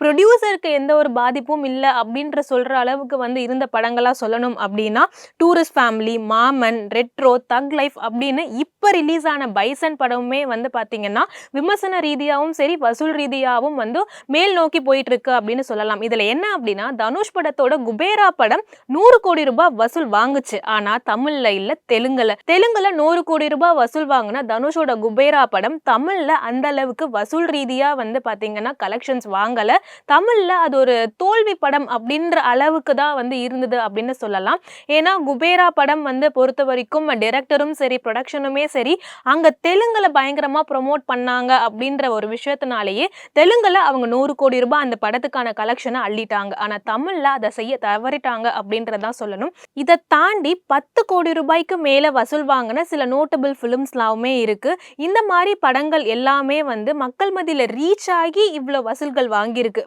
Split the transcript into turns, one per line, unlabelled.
ப்ரொடியூசருக்கு எந்த ஒரு பாதிப்பும் இல்ல அப்படின்ற சொல்ற அளவுக்கு வந்து இருந்த படங்களா சொல்லணும் அப்படின்னா, டூரிஸ்ட் ஃபேமிலி, மாமன், ரெட்ரோ, தக் லைஃப் அப்படின்னு இப்ப ரிலீஸ் ஆன பைசன் படமுமே வந்து பார்த்தீங்கன்னா, விமர்சன ரீதியாவும் சரி, வசூல் ரீதியாவும் வந்து மேல் நோக்கி போயிட்டு இருக்கு அப்படின்னு சொல்லலாம். இதுல என்ன அப்படின்னா, தனுஷ் படத்தோட குபேரா படம் 100 கோடி ரூபாய் வசூல் வாங்குச்சு. ஆனா தமிழ்ல இல்ல, தெலுங்குல. தெலுங்குல 100 கோடி ரூபாய் வசூல் வாங்குன தனுஷோட குபேரா படம் தமிழ்ல அந்த அளவுக்கு வசூல் ரீதியா வந்து பார்த்தீங்கன்னா, கலெக்ஷன்ஸ் வாங்கல. தமிழ்ல அது ஒரு தோல்வி படம் அப்படின்ற அளவுக்கு தான் வந்து இருந்தது அப்படின்னு சொல்லலாம். ஏன்னா குபேரா படம் வந்து பொறுத்தவரைக்கும் டைரக்டரும் சரி, புரொடக்ஷனுமே சரி, அங்க தெலுங்குல பயங்கரமா ப்ரமோட் பண்ணாங்க அப்படின்ற ஒரு விஷயத்தினாலேயே தெலுங்குல அவங்க 100 கோடி ரூபாய் அந்த படத்துக்கான கலெக்ஷனை அள்ளிட்டாங்க. ஆனா தமிழ்ல அதை செய்ய தவறிட்டாங்க அப்படின்றதான் சொல்லணும். இதை தாண்டி 10 கோடி ரூபாய்க்கு மேல வசூல் வாங்கின சில நோட்டபிள் ஃபிலிம்ஸ்லாமே இருக்கு. இந்த மாதிரி படங்கள் எல்லாமே வந்து மக்கள் மத்தியில ரீச் ஆகி இவ்வளவு வசூல்கள் வாங்கியிருக்கு.